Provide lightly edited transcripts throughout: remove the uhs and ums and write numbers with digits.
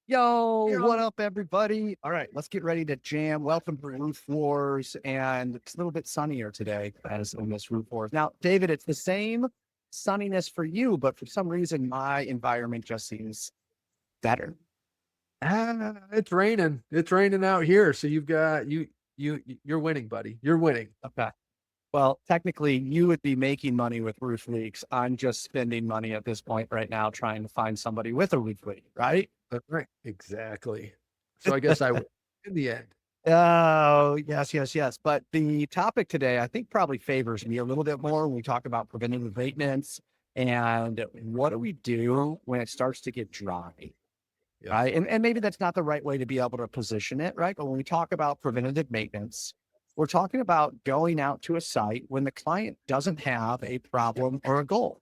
Yo, what up, everybody? All right, let's get ready to jam. Welcome to Roof Wars, and it's a little bit sunnier today as in this Roof Wars. Now, David, it's the same sunniness for you, but for some reason, my environment just seems better. It's raining. It's raining out here. So you've got you're winning, buddy. You're winning. Okay. Well, technically, you would be making money with roof leaks. I'm just spending money at this point right now trying to find somebody with a roof leak, right? That's right. Exactly. So I guess I win in the end. Oh, yes, yes, yes. But the topic today, I think, probably favors me a little bit more when we talk about preventative maintenance and what do we do when it starts to get dry, Yeah. right? And maybe that's not the right way to be able to position it, right? But when we talk about preventative maintenance, we're talking about going out to a site when the client doesn't have a problem or a goal.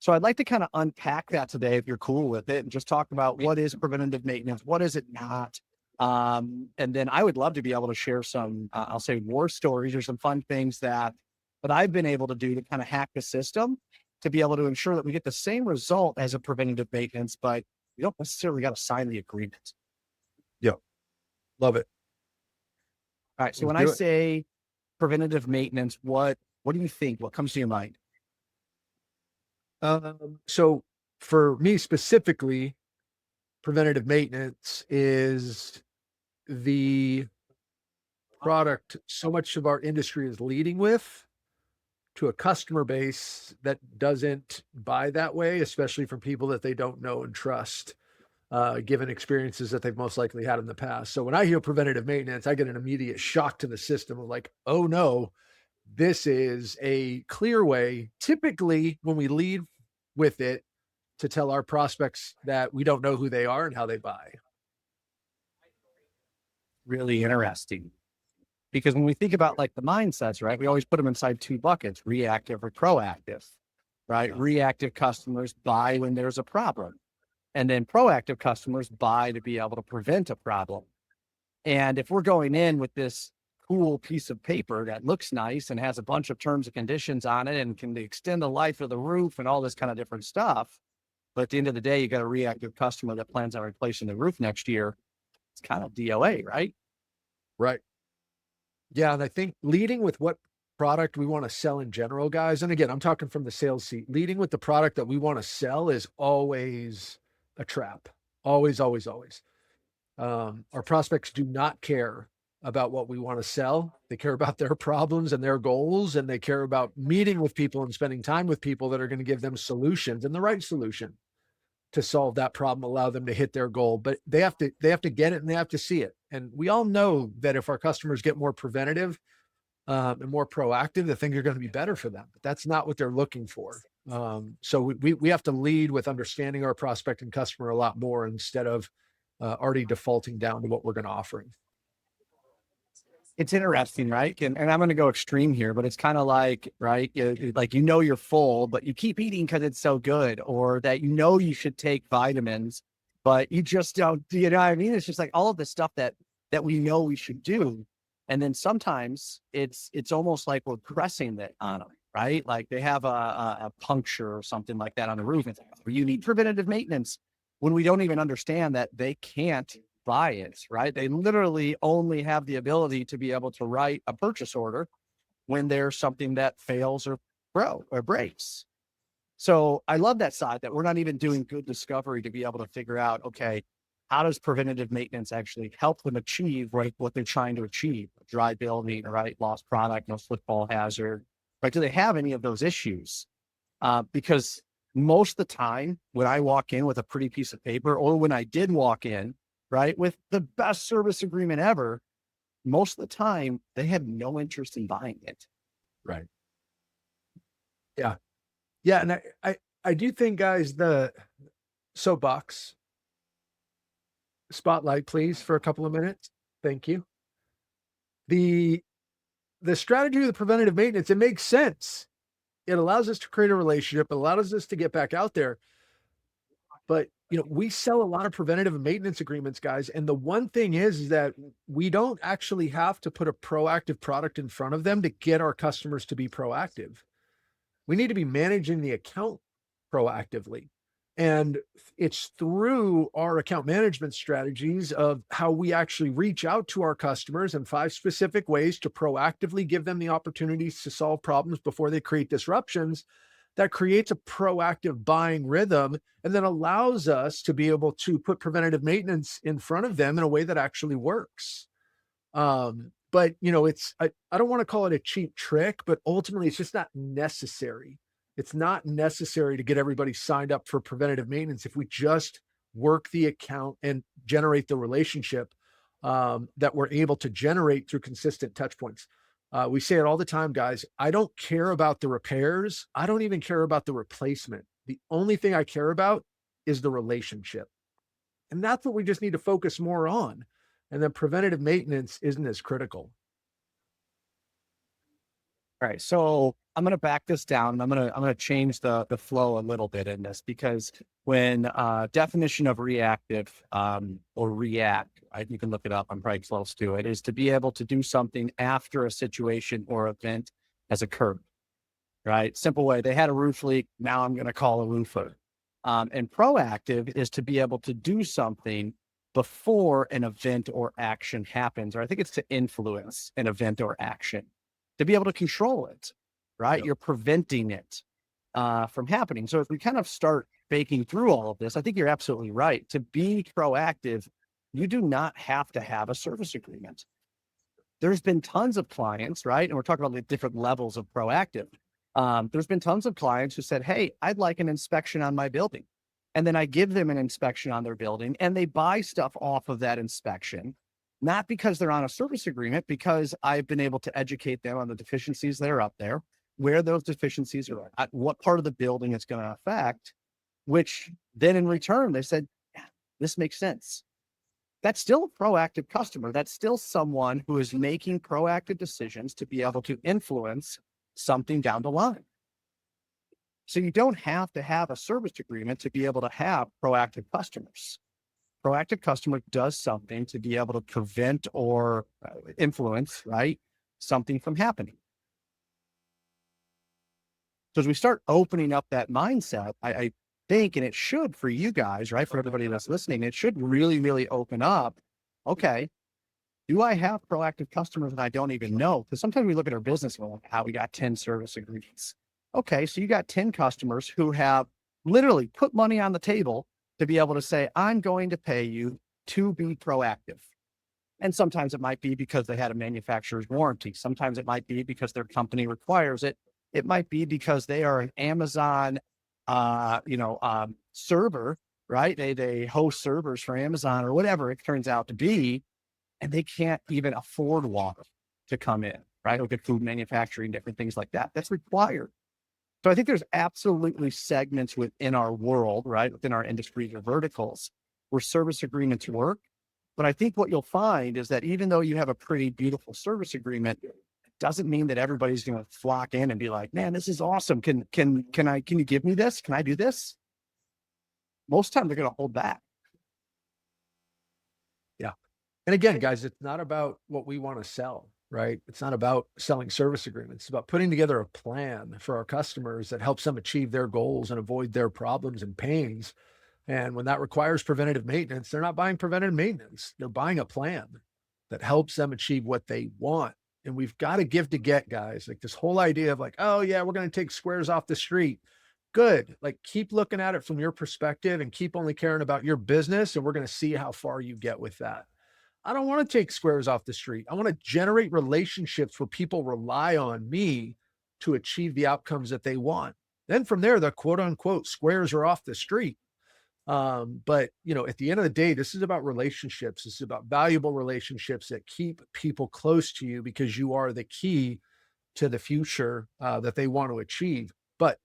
So I'd like to kind of unpack that today, if you're cool with it, and just talk about what is preventative maintenance, what is it not, and then I would love to be able to share some, I'll say, war stories or some fun things that I've been able to do to kind of hack the system to be able to ensure that we get the same result as a preventative maintenance, but we don't necessarily got to sign the agreement. Yeah. Love it. All right. So Let's when I do it. say preventative maintenance, what do you think? What comes to your mind? So for me specifically, preventative maintenance is the product so much of our industry is leading with to a customer base that doesn't buy that way, especially from people that they don't know and trust, given experiences that they've most likely had in the past. So when I hear preventative maintenance, I get an immediate shock to the system of like, oh no, this is a clear way, typically when we lead with it, to tell our prospects that we don't know who they are and how they buy. Really interesting. Because when we think about like the mindsets, right, we always put them inside two buckets, reactive or proactive, right? Yeah. Reactive customers buy when there's a problem. And then proactive customers buy to be able to prevent a problem. And if we're going in with this cool piece of paper that looks nice and has a bunch of terms and conditions on it and can extend the life of the roof and all this kind of different stuff, but at the end of the day, you got a reactive customer that plans on replacing the roof next year, it's kind of DOA, right? Right. Yeah. And I think leading with what product we want to sell in general, guys. And again, I'm talking from the sales seat. Leading with the product that we want to sell is always a trap. Always, always, always. Our prospects do not care about what we want to sell. They care about their problems and their goals, and they care about meeting with people and spending time with people that are going to give them solutions and the right solution to solve that problem, allow them to hit their goal. But they have to get it and they have to see it. And we all know that if our customers get more preventative and more proactive, the things are going to be better for them. But that's not what they're looking for. So we have to lead with understanding our prospect and customer a lot more instead of already defaulting down to what we're going to offer. It's interesting, right? And I'm going to go extreme here, but it's kind of like, right? Like, you're full, but you keep eating because it's so good, or that you should take vitamins, but you just don't. You know what I mean? It's just like all of the stuff that we know we should do, and then sometimes it's almost like we're pressing that on them, right? Like they have a puncture or something like that on the roof, and it's like, "Oh, you need preventative maintenance," when we don't even understand that they can't buy it, right? They literally only have the ability to be able to write a purchase order when there's something that fails or breaks. So I love that side that we're not even doing good discovery to be able to figure out, okay, how does preventative maintenance actually help them achieve right what they're trying to achieve? Dry building, right? Lost product, no football hazard, right? Do they have any of those issues? Because most of the time when I walk in with a pretty piece of paper, or when I did walk in, right, with the best service agreement ever, most of the time they had no interest in buying it. Right. Yeah. Yeah. And I do think, guys, the soapbox spotlight, please, for a couple of minutes. Thank you. The the strategy of the preventative maintenance, it makes sense. It allows us to create a relationship. It allows us to get back out there. But we sell a lot of preventative maintenance agreements, guys. And the one thing is that we don't actually have to put a proactive product in front of them to get our customers to be proactive. We need to be managing the account proactively. And it's through our account management strategies of how we actually reach out to our customers in 5 specific ways to proactively give them the opportunities to solve problems before they create disruptions, that creates a proactive buying rhythm and then allows us to be able to put preventative maintenance in front of them in a way that actually works. But I don't want to call it a cheap trick, but ultimately it's just not necessary. It's not necessary to get everybody signed up for preventative maintenance if we just work the account and generate the relationship that we're able to generate through consistent touch points. We say it all the time, guys. I don't care about the repairs. I don't even care about the replacement. The only thing I care about is the relationship. And that's what we just need to focus more on. And then preventative maintenance isn't as critical. All right. So I'm going to back this down. I'm going to change the flow a little bit in this, because when definition of reactive or react, you can look it up. I'm probably close to it, is to be able to do something after a situation or event has occurred. Right. Simple way. They had a roof leak. Now I'm going to call a roofer. And proactive is to be able to do something before an event or action happens, or I think it's to influence an event or action, to be able to control it, right? Yep. You're preventing it from happening. So if we kind of start baking through all of this, I think you're absolutely right. To be proactive, you do not have to have a service agreement. There's been tons of clients, right? And we're talking about the different levels of proactive. There's been tons of clients who said, hey, I'd like an inspection on my building. And then I give them an inspection on their building and they buy stuff off of that inspection, not because they're on a service agreement, because I've been able to educate them on the deficiencies that are up there, where those deficiencies are at, what part of the building it's going to affect, which then in return, they said, yeah, this makes sense. That's still a proactive customer. That's still someone who is making proactive decisions to be able to influence something down the line. So you don't have to have a service agreement to be able to have proactive customers. Proactive customer does something to be able to prevent or influence, right, something from happening. So as we start opening up that mindset, I think, and it should for you guys, right, for everybody that's listening, it should really, really open up. Okay, do I have proactive customers that I don't even know? Because sometimes we look at our business and we're like, how we got 10 service agreements. Okay, so you got 10 customers who have literally put money on the table to be able to say, I'm going to pay you to be proactive. And sometimes it might be because they had a manufacturer's warranty. Sometimes it might be because their company requires it. It might be because they are an Amazon, server, right? They host servers for Amazon or whatever it turns out to be, and they can't even afford water to come in, right? Or get food manufacturing, different things like that. That's required. So I think there's absolutely segments within our world, right? Within our industries or verticals where service agreements work. But I think what you'll find is that even though you have a pretty beautiful service agreement, it doesn't mean that everybody's going to flock in and be like, man, this is awesome. Can you give me this? Can I do this? Most times they're going to hold back. Yeah. And again, guys, it's not about what we want to sell, right? It's not about selling service agreements. It's about putting together a plan for our customers that helps them achieve their goals and avoid their problems and pains. And when that requires preventative maintenance, they're not buying preventative maintenance. They're buying a plan that helps them achieve what they want. And we've got to give to get, guys. Like this whole idea of like, oh yeah, we're going to take squares off the street. Good. Like keep looking at it from your perspective and keep only caring about your business. And we're going to see how far you get with that. I don't want to take squares off the street. I want to generate relationships where people rely on me to achieve the outcomes that they want. Then from there, the quote unquote squares are off the street. But at the end of the day, this is about relationships. This is about valuable relationships that keep people close to you because you are the key to the future that they want to achieve. But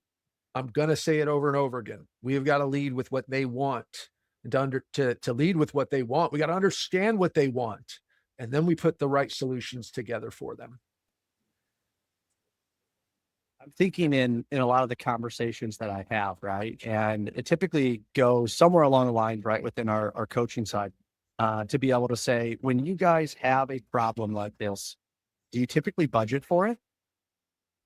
I'm going to say it over and over again. We have got to lead with what they want. And to lead with what they want, we got to understand what they want. And then we put the right solutions together for them. I'm thinking in a lot of the conversations that I have, right? And it typically goes somewhere along the line, right, within our coaching side, to be able to say, when you guys have a problem like this, do you typically budget for it?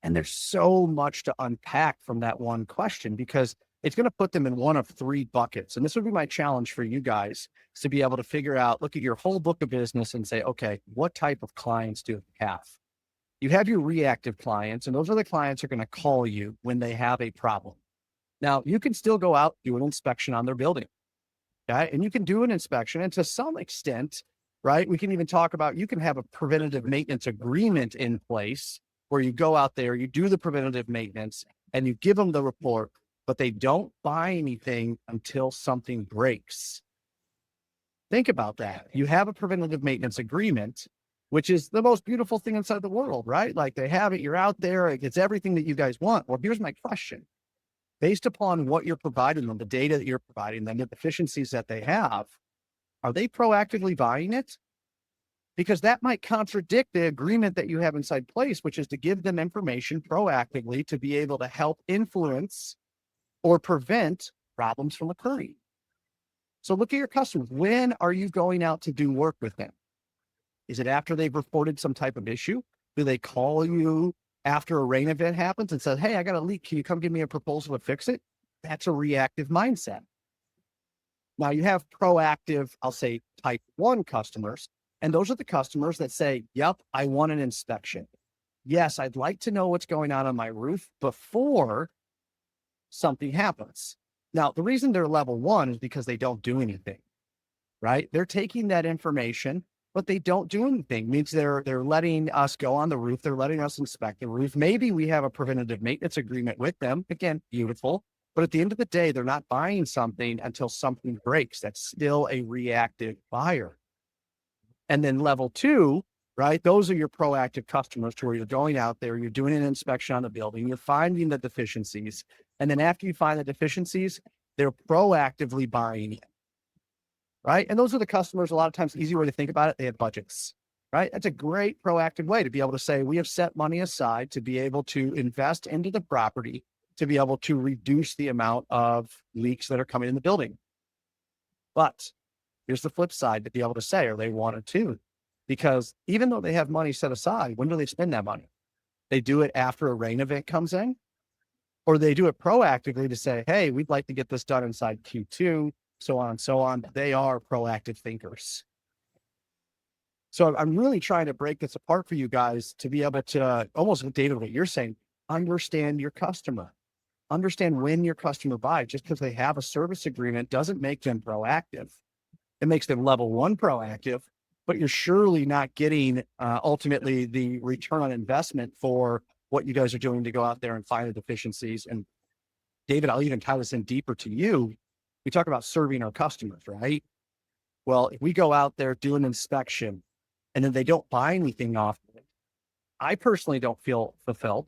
And there's so much to unpack from that one question, because it's going to put them in one of three buckets. And this would be my challenge for you guys, is to be able to figure out, look at your whole book of business and say, okay, what type of clients do you have? You have your reactive clients, and those are the clients who are going to call you when they have a problem. Now, you can still go out, do an inspection on their building. Okay. And you can do an inspection. And to some extent, right, we can even talk about, you can have a preventative maintenance agreement in place where you go out there, you do the preventative maintenance, and you give them the report, but they don't buy anything until something breaks. Think about that. You have a preventative maintenance agreement, which is the most beautiful thing inside the world, right? Like, they have it, you're out there, it's everything that you guys want. Well, here's my question. Based upon what you're providing them, the data that you're providing them, the deficiencies that they have, are they proactively buying it? Because that might contradict the agreement that you have inside place, which is to give them information proactively to be able to help influence or prevent problems from occurring. So look at your customers. When are you going out to do work with them? Is it after they've reported some type of issue? Do they call you after a rain event happens and says, hey, I got a leak. Can you come give me a proposal to fix it? That's a reactive mindset. Now you have proactive, I'll say type 1 customers. And those are the customers that say, yep, I want an inspection. Yes, I'd like to know what's going on my roof before something happens. Now, the reason they're level 1 is because they don't do anything, right? They're taking that information, but they don't do anything. It means they're letting us go on the roof. They're letting us inspect the roof. Maybe we have a preventative maintenance agreement with them. Again, beautiful. But at the end of the day, they're not buying something until something breaks. That's still a reactive buyer. And then level 2, right? Those are your proactive customers, to where you're going out there, you're doing an inspection on the building, you're finding the deficiencies. And then after you find the deficiencies, they're proactively buying it, right? And those are the customers, a lot of times, easy way to think about it, they have budgets, right? That's a great proactive way to be able to say, we have set money aside to be able to invest into the property, to be able to reduce the amount of leaks that are coming in the building. But here's the flip side, to be able to say, are they 1 or 2? Because even though they have money set aside, when do they spend that money? They do it after a rain event comes in, or they do it proactively to say, hey, we'd like to get this done inside Q2, so on and so on. They are proactive thinkers. So I'm really trying to break this apart for you guys to be able to, almost with David, what you're saying, understand your customer. Understand when your customer buys. Just because they have a service agreement doesn't make them proactive. It makes them level 1 proactive, but you're surely not getting ultimately the return on investment for what you guys are doing to go out there and find the deficiencies. And David, I'll even tie this in deeper to you. We talk about serving our customers, right? Well, if we go out there, do an inspection, and then they don't buy anything off of it, I personally don't feel fulfilled.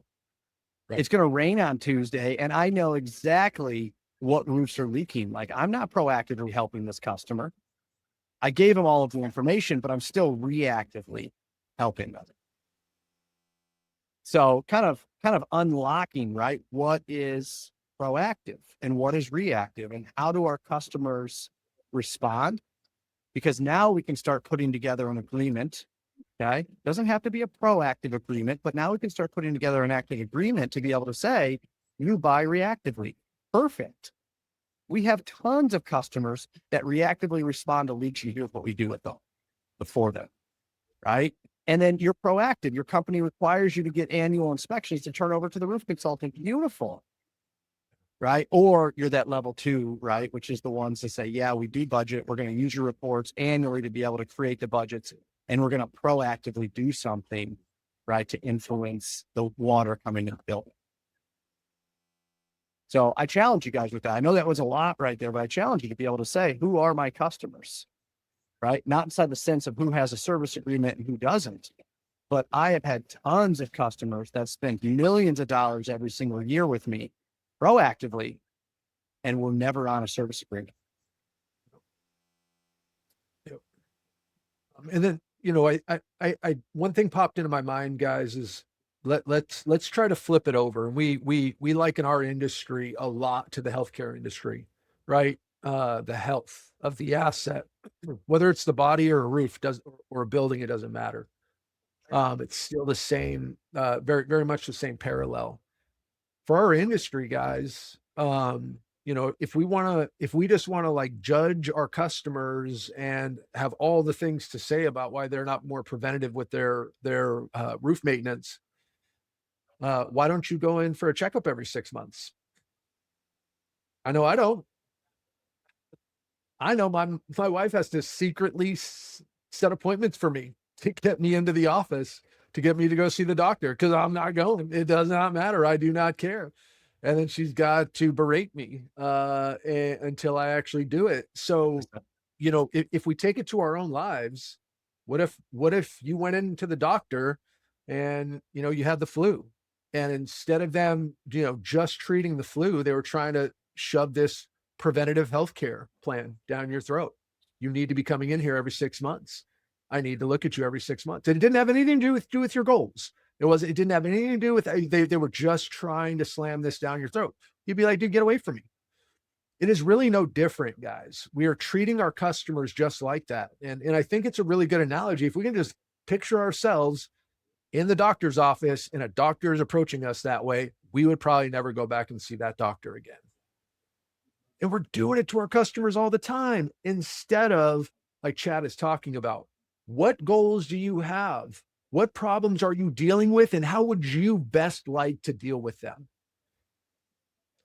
Right. It's going to rain on Tuesday, and I know exactly what roofs are leaking. Like, I'm not proactively helping this customer. I gave them all of the information, but I'm still reactively helping them. So kind of unlocking, right? What is proactive and what is reactive, and how do our customers respond? Because now we can start putting together an agreement. Okay. Doesn't have to be a proactive agreement, but now we can start putting together an active agreement to be able to say, you buy reactively. Perfect. We have tons of customers that reactively respond to leaks. Here's what we do with them before them, right? And then you're proactive. Your company requires you to get annual inspections to turn over to the roof consultant. Beautiful, right? Or you're that level 2, right? Which is the ones that say, yeah, we do budget. We're going to use your reports annually to be able to create the budgets, and we're going to proactively do something, right, to influence the water coming in the building. So I challenge you guys with that. I know that was a lot right there, but I challenge you to be able to say, who are my customers, right? Not inside the sense of who has a service agreement and who doesn't, but I have had tons of customers that spend millions of dollars every single year with me proactively, and we're never on a service agreement. Yep. And then, I one thing popped into my mind, guys, is let's try to flip it over. And we liken our industry a lot to the healthcare industry, right? The health of the asset, whether it's the body or a roof, or a building, it doesn't matter. It's still the same, very, very much the same parallel. For our industry, guys, You know, if we just want to like judge our customers and have all the things to say about why they're not more preventative with their roof maintenance, why don't you go in for a checkup every 6 months? I know I don't. I know my wife has to secretly set appointments for me to get me into the office to get me to go see the doctor because I'm not going. It does not matter. I do not care. And then she's got to berate me until I actually do it. So, you know, if we take it to our own lives, what if you went into the doctor and you know you had the flu, and instead of them, you know, just treating the flu, they were trying to shove this preventative healthcare plan down your throat. You need to be coming in here every 6 months. I need to look at you every 6 months. And it didn't have anything to do with your goals. It didn't have anything to do with, they were just trying to slam this down your throat. You'd be like, dude, get away from me. It is really no different, guys. We are treating our customers just like that. And I think it's a really good analogy. If we can just picture ourselves in the doctor's office and a doctor is approaching us that way, we would probably never go back and see that doctor again. And we're doing it to our customers all the time instead of, like Chad is talking about, what goals do you have? What problems are you dealing with? And how would you best like to deal with them?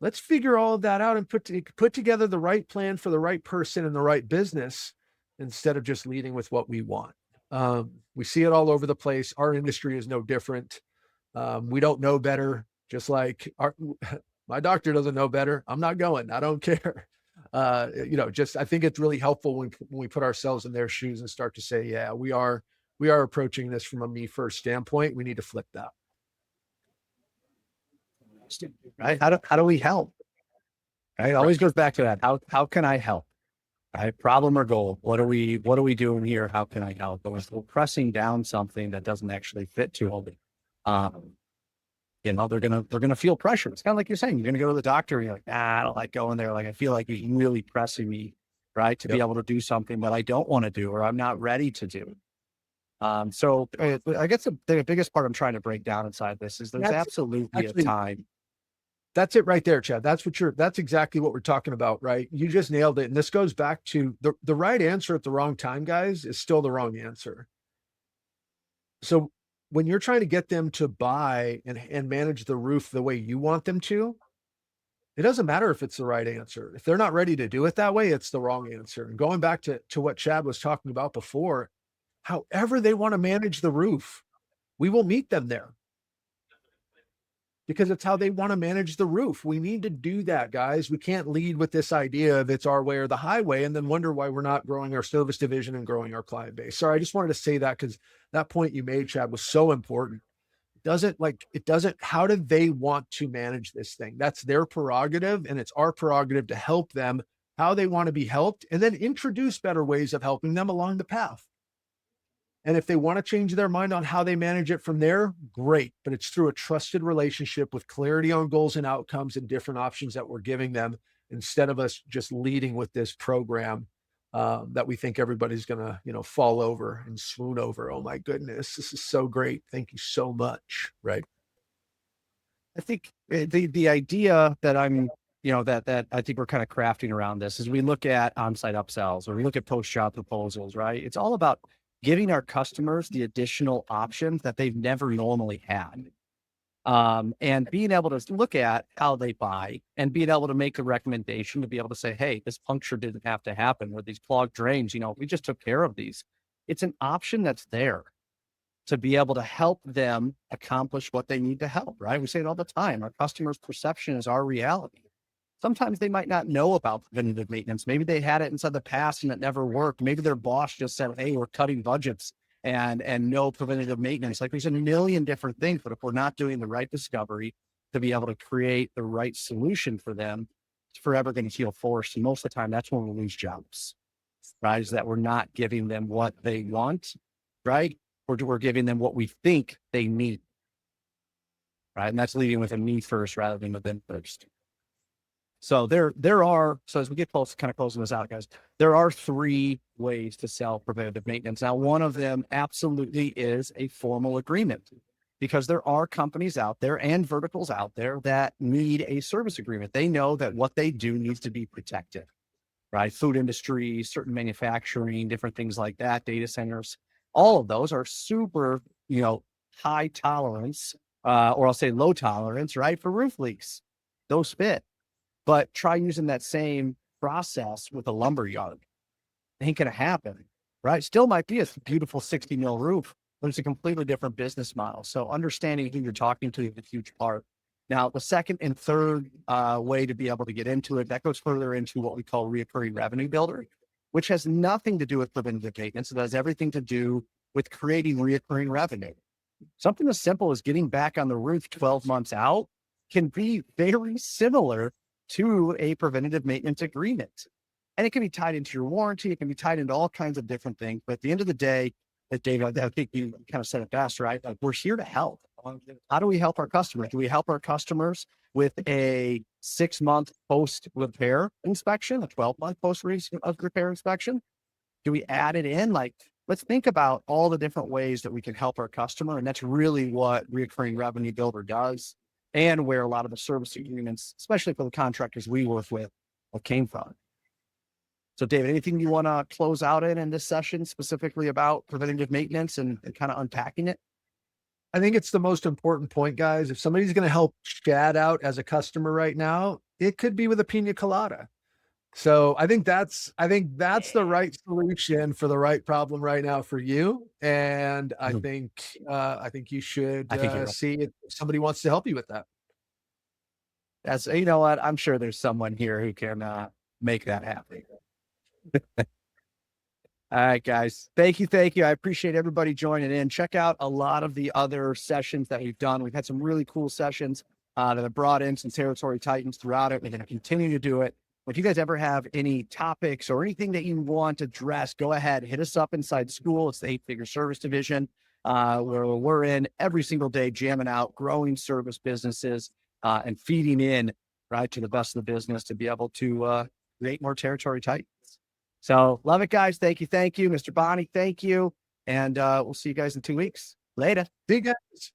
Let's figure all of that out and put together the right plan for the right person and the right business instead of just leading with what we want. We see it all over the place. Our industry is no different. We don't know better, just like my doctor doesn't know better. I'm not going. I don't care. You know, just I think it's really helpful when we put ourselves in their shoes and start to say, yeah, we are approaching this from a me first standpoint. We need to flip that. Right? How do we help? Right? It always goes back to that. How can I help? Right? Problem or goal? What are we doing here? How can I help? But we're pressing down something that doesn't actually fit too healthy. You know, they're gonna feel pressure. It's kind of like you're saying, you're gonna go to the doctor and you're like, I don't like going there. Like, I feel like he's really pressing me, right, to be able to do something that I don't want to do or I'm not ready to do. So I guess the biggest part I'm trying to break down inside this is there's absolutely a time. That's it right there, Chad. That's exactly what we're talking about, right? You just nailed it. And this goes back to the right answer at the wrong time, guys, is still the wrong answer. So when you're trying to get them to buy and manage the roof the way you want them to, it doesn't matter if it's the right answer. If they're not ready to do it that way, it's the wrong answer. And going back to what Chad was talking about before, however they want to manage the roof, we will meet them there because it's how they want to manage the roof. We need to do that, guys. We can't lead with this idea of it's our way or the highway and then wonder why we're not growing our service division and growing our client base. Sorry, I just wanted to say that because that point you made, Chad, was so important. How do they want to manage this thing? That's their prerogative, and it's our prerogative to help them how they want to be helped and then introduce better ways of helping them along the path. And if they want to change their mind on how they manage it from there, great. But it's through a trusted relationship with clarity on goals and outcomes and different options that we're giving them instead of us just leading with this program that we think everybody's going to, you know, fall over and swoon over. Oh my goodness, this is so great. Thank you so much. Right. I think the idea that that I think we're kind of crafting around this is we look at on-site upsells or we look at post-job proposals, right? It's all about giving our customers the additional options that they've never normally had. And being able to look at how they buy and being able to make a recommendation to be able to say, hey, this puncture didn't have to happen, or these clogged drains, you know, we just took care of these. It's an option that's there to be able to help them accomplish what they need to help, right? We say it all the time. Our customer's perception is our reality. Sometimes they might not know about preventative maintenance. Maybe they had it inside the past and it never worked. Maybe their boss just said, hey, we're cutting budgets and no preventative maintenance. Like, there's a million different things, but if we're not doing the right discovery to be able to create the right solution for them, it's forever going to feel forced. And most of the time that's when we lose jobs, right? Is that we're not giving them what they want, right? We're giving them what we think they need, right? And that's leading with a me first rather than with them first. So so as we get close, kind of closing this out, guys, there are 3 ways to sell preventative maintenance. Now, one of them absolutely is a formal agreement. because there are companies out there and verticals out there that need a service agreement. They know that what they do needs to be protected, right? Food industry, certain manufacturing, different things like that, data centers, all of those are super, high tolerance, or I'll say low tolerance, right? For roof leaks. Those fit. But try using that same process with a lumber yard. Ain't gonna happen, right? Still might be a beautiful 60 mil roof, but it's a completely different business model. So understanding who you're talking to is a huge part. Now, the second and third way to be able to get into it, that goes further into what we call reoccurring revenue builder, which has nothing to do with preventative maintenance. It has everything to do with creating reoccurring revenue. Something as simple as getting back on the roof 12 months out can be very similar to a preventative maintenance agreement. And it can be tied into your warranty. It can be tied into all kinds of different things. But at the end of the day, David, I think you kind of said it best, right? Like, we're here to help. How do we help our customers? Do we help our customers with a 6-month post repair inspection, a 12-month post repair inspection? Do we add it in? Like, let's think about all the different ways that we can help our customer. And that's really what reoccurring revenue builder does, and where a lot of the service agreements, especially for the contractors we work with, came from. So, David, anything you want to close out in this session specifically about preventative maintenance and kind of unpacking it? I think it's the most important point, guys. If somebody's going to help Chad out as a customer right now, it could be with a pina colada. So I think that's the right solution for the right problem right now for you. And I think you should I think you're right. see if somebody wants to help you with that. That's, you know what? I'm sure there's someone here who can make that happen. All right, guys. Thank you. Thank you. I appreciate everybody joining in. Check out a lot of the other sessions that we've done. We've had some really cool sessions that have brought in some territory titans throughout it. We're going to continue to do it. If you guys ever have any topics or anything that you want addressed, go ahead, hit us up inside school. It's the 8-Figure Service Division, where we're in every single day, jamming out, growing service businesses, and feeding in, right, to the best of the business to be able to create more territory titans. So love it, guys. Thank you. Thank you. Mr. Bonnie, thank you. And we'll see you guys in 2 weeks. Later. See you guys.